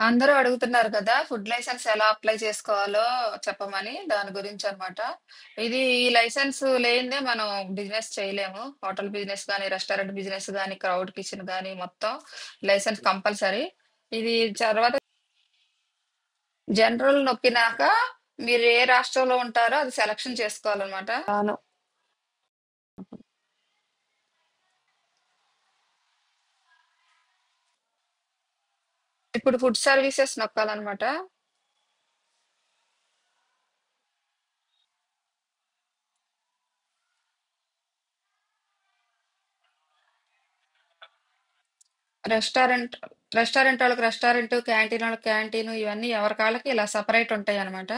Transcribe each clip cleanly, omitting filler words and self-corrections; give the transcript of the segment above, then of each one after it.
అందరూ అడుగుతున్నారు కదా! ఫుడ్ లైసెన్స్ ఎలా అప్లై చేసుకోవాలో చెప్పమని. దాని గురించనమాట. ఈ లైసెన్స్ లేనిదే మనం బిజినెస్ చేయలేము. హోటల్ బిజినెస్ గాని, రెస్టారెంట్ బిజినెస్ గాని, క్రౌడ్ కిచెన్ గాని మొత్తం లైసెన్స్ కంపల్సరీ. ఇది తర్వాత జనరల్ నొక్కినాక మీరు ఏ రాష్ట్రంలో ఉంటారో అది సెలక్షన్ చేసుకోవాలనమాట. అవును. ఇప్పుడు ఫుడ్ సర్వీసెస్ నొక్కాలనమాట. రెస్టారెంట్ రెస్టారెంట్ వాళ్ళకి రెస్టారెంట్, క్యాంటీన్ వాళ్ళకి క్యాంటీన్ ఇవన్నీ ఎవరి కాళ్ళకి ఇలా సెపరేట్ ఉంటాయన్నమాట.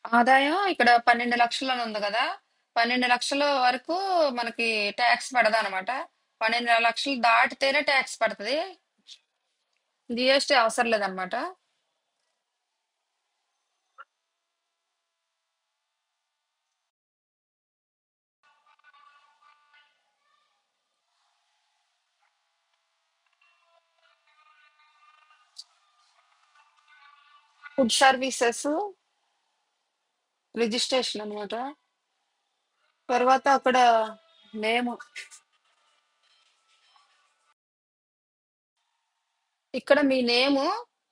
ఆదాయం ఇక్కడ 12,00,000 అని ఉంది కదా! 12,00,000 వరకు మనకి ట్యాక్స్ పడదనమాట. 12,00,000 దాటితేనే ట్యాక్స్ పడతది. జీఎస్టీ అవసరం లేదనమాట. ఫుడ్ సర్వీసెస్ రిజిస్ట్రేషన్ అనమాట. తర్వాత అక్కడ నేము ఇక్కడ మీ నేము,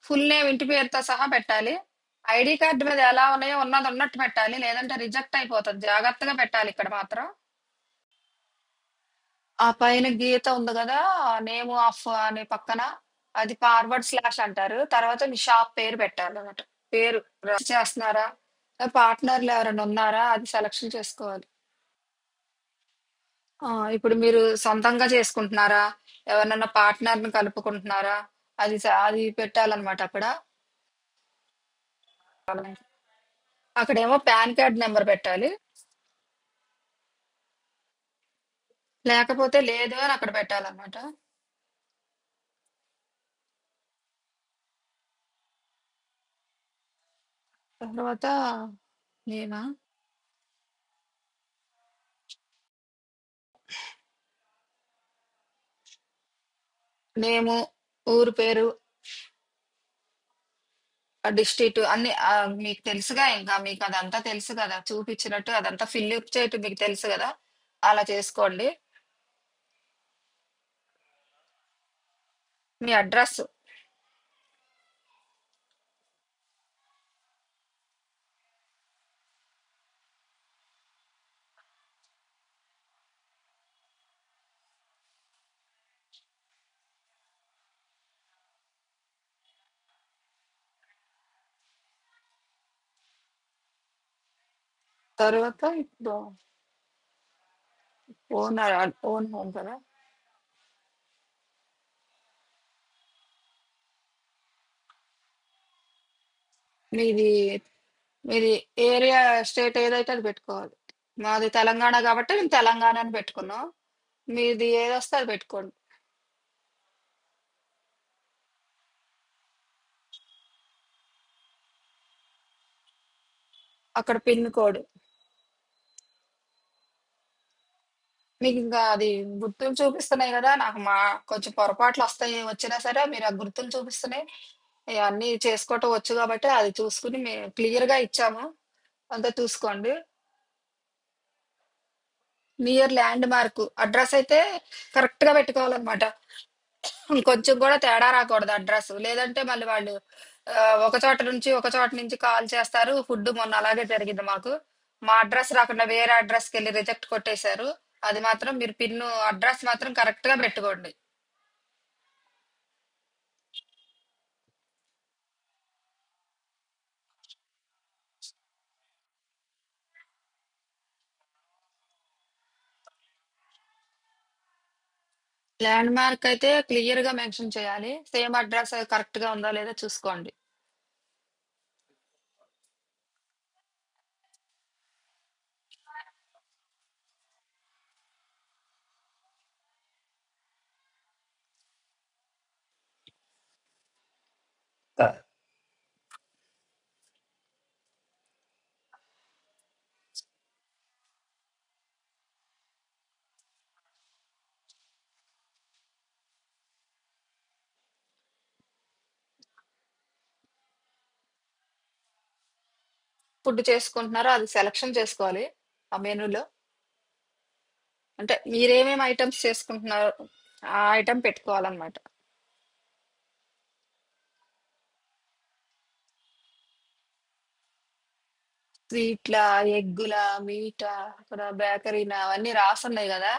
ఫుల్ నేమ్ ఇంటి పేరుతో సహా పెట్టాలి. ఐడీ కార్డు మీద ఎలా ఉన్నాయో ఉన్నది ఉన్నట్టు పెట్టాలి. లేదంటే రిజెక్ట్ అయిపోతది. జాగ్రత్తగా పెట్టాలి ఇక్కడ మాత్రం. ఆ పైన గీత ఉంది గదా! నేమ్ ఆఫ్ అని పక్కన అది ఫార్వర్డ్ స్లాష్ అంటారు. తర్వాత మీ షాప్ పేరు పెట్టాలన్నమాట. పేరు చేస్తున్నారా? పార్ట్నర్‌లు ఎవరైనా ఉన్నారా? అది సెలక్షన్ చేసుకోవాలి. ఇప్పుడు మీరు సొంతంగా చేసుకుంటున్నారా? ఎవరినన్నా పార్ట్నర్‌ని కలుపుకుంటున్నారా? అది పెట్టాలన్నమాట అక్కడ. అక్కడేమో పాన్ కార్డ్ నంబర్ పెట్టాలి. లేకపోతే లేదు అని అక్కడ పెట్టాలన్నమాట. తర్వాత నేమా? నేము, ఊరు పేరు, డిస్ట్రిక్ట్ అన్ని మీకు తెలుసుగా ఇంకా మీకు అదంతా తెలుసు కదా! చూపిచ్చినట్టు అదంతా ఫిల్అప్ చేయటం మీకు తెలుసు గదా! అలా చేసుకోండి. మీ అడ్రస్ తర్వాత ఇప్పుడు ఓన్ హోమ్ కదా! మీది మీది ఏరియా, స్టేట్ ఏదైతే అది పెట్టుకోవాలి. మాది తెలంగాణ గాబట్టి మేము తెలంగాణ అని పెట్టుకున్నాం. మీది ఏదొస్తే అది పెట్టుకోండి. అక్కడ పిన్ కోడ్. మీకింకా అది గుర్తులు చూపిస్తున్నాయి గదా! నాకు కొంచెం పొరపాట్లొస్తాయి. వచ్చినా సరే మీరు ఆ గుర్తులు చూపిస్తున్నాయి. ఇయన్నీ చేసుకోవటం వచ్చు గాబట్టి అది చూసుకొని క్లియర్‌గా ఇచ్చాము. అంతా చూసుకోండి. నియర్ ల్యాండ్ మార్క్ అడ్రస్ అయితే కరెక్ట్‌గా పెట్టుకోవాలన్నమాట. కొంచెం గూడా తేడా రాకూడదు అడ్రస్. లేదంటే మళ్ళీ వాళ్ళు ఒక చోట నుంచి కాల్ చేస్తారు. ఫుడ్ మొన్న అలాగే జరిగింది మాకు. మా అడ్రస్ రాకుండా వేరే అడ్రస్‌కెళ్ళి రిజెక్ట్ కొట్టేశారు. అది మాత్రం మీరు అడ్రస్ మాత్రం కరెక్ట్‌గా పెట్టుకోండి. ల్యాండ్ మార్క్ అయితే క్లియర్‌గా మెన్షన్ చేయాలి. సేమ్ అడ్రస్ కరెక్ట్‌గా ఉందా లేదా చూసుకోండి. ఫుడ్ చేసుకుంటున్నారో అది సెలక్షన్ చేసుకోవాలి ఆ మెనూలో. అంటే మీరేమేమి ఐటమ్స్ చేసుకుంటున్నారో ఆ ఐటమ్ పెట్టుకోవాలన్నమాట. స్వీట్లా, ఎగ్గులా, మీటా, ఇక్కడ బేకరీనా అవన్నీ రాసున్నాయి కదా!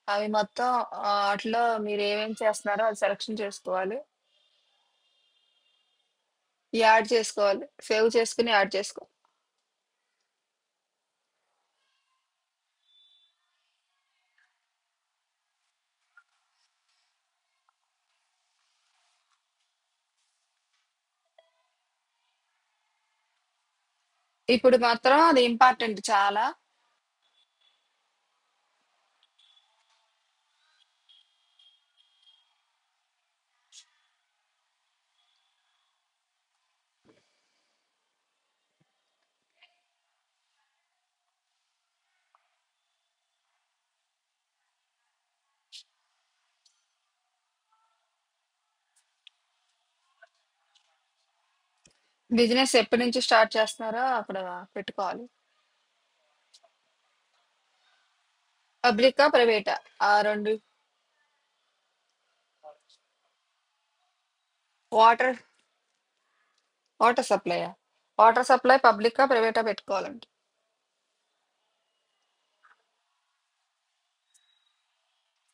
అవి మొత్తం వాటిలో మీరు ఏమేమి చేస్తున్నారో అది సెలక్షన్ చేసుకోవాలి. యాడ్ చేసుకోవాలి. సేవ్ చేసుకుని యాడ్ చేసుకో. ఇప్పుడు మాత్రం అది ఇంపార్టెంట్ చాలా. బిజినెస్ ఎప్పటి నుంచి స్టార్ట్ చేస్తున్నారో అక్కడ పెట్టుకోవాలి. పబ్లికా, ప్రైవేటా? ఆ 2 వాటర్ వాటర్ సప్లయా? వాటర్ సప్లై పబ్లికా, ప్రైవేటా పెట్టుకోవాలండి.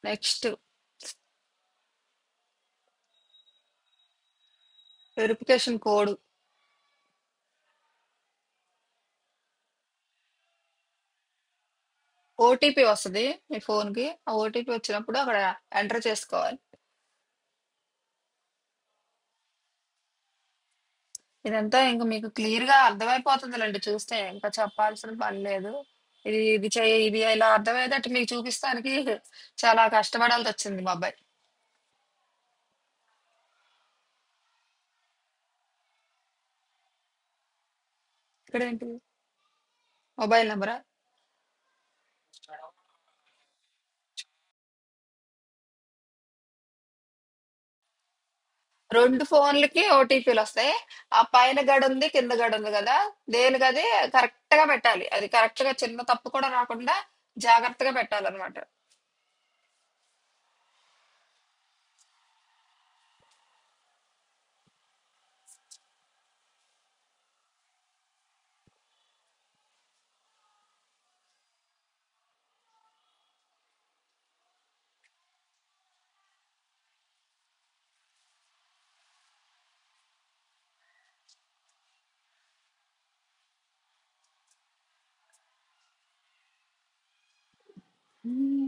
Next verification code. ఓటీపీ వస్తది మీ ఫోన్‌కి. ఆ ఓటీపీ వచ్చినప్పుడు అక్కడ ఎంటర్ చేసుకోవాలి. ఇదంతా ఇంక మీకు క్లియర్‌గా అర్థమైపోతుందిలెండి చూస్తే. ఇంకా చెప్పాల్సిన పని లేదు. ఇది చెయ్యి, ఇది ఇలా అర్థమయ్యేటట్టు మీకు చూపిస్తానికి చాలా కష్టపడాల్సొచ్చింది మా అబ్బాయి. ఇక్కడేంటి మొబైల్ నంబరా? 2 ఫోన్‌లకి ఓటీపీలొస్తాయి. ఆ పైన గడుంది, కింద గడుంది గదా! దేనికది కరెక్ట్‌గా పెట్టాలి. అది కరెక్ట్‌గా చిన్న తప్పు కూడా రాకుండా జాగ్రత్తగా పెట్టాలనమాట. హ్మ్.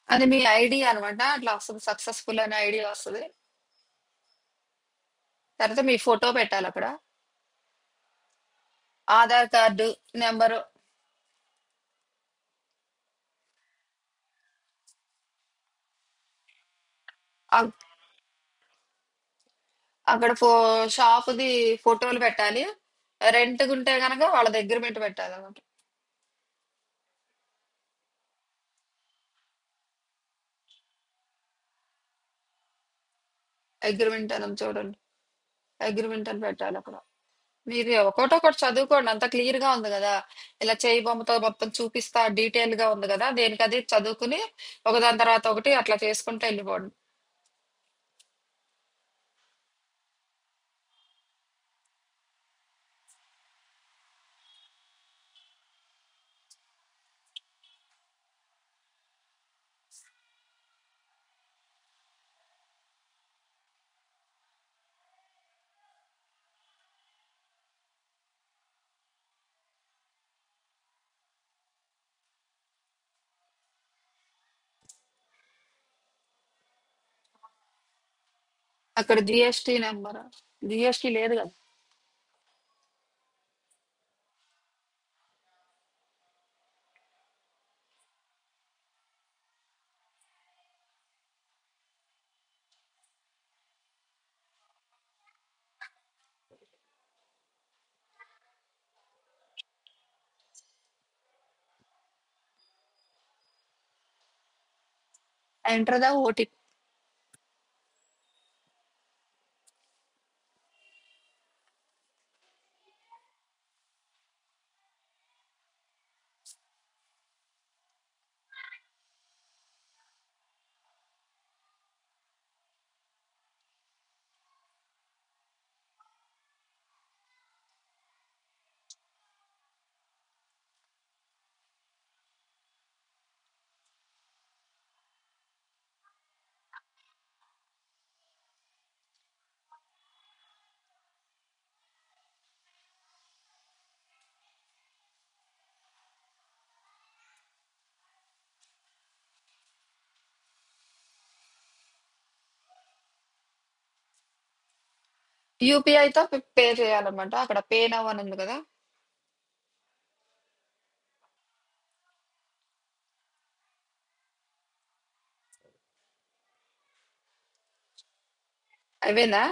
అది మీ ఐడీ అనమాట. అట్లా వస్తది సక్సెస్‌ఫుల్ అనే ఐడీ వస్తది. తర్వాత మీ ఫోటో పెట్టాలక్కడ. Aadhaar card number. అక్ అక్కడ షాపుది ఫోటోలు పెట్టాలి. రెంట్‌గుంటే గనక వాళ్ళ అగ్రీమెంట్ పెట్టాలన్నమాట. అగ్రీమెంట్ అని ఉంది చూడండి. అగ్రీమెంట్ అని పెట్టాలక్కడ. మీరు ఒక్కోటొక్కటి చదువుకోండి. అంతా క్లియర్‌గా ఉంది గదా! ఇలా చేయి బొమ్మతో మొత్తం చూపిస్తా డీటెయిల్‌గా ఉంది గదా! దేనికది చదువుకుని ఒకదాని తర్వాత ఒకటి అట్లా చేసుకుంటూ ఎళ్ళిపోండి. అక్కడ జీఎస్టీ నంబరా? జీఎస్టీ లేదు గదా! Enter the OTP. యూపీఐతో పే చేయాలన్నమాట. అక్కడ పే నౌ అని ఉంది కదా. అయిపోయిందా?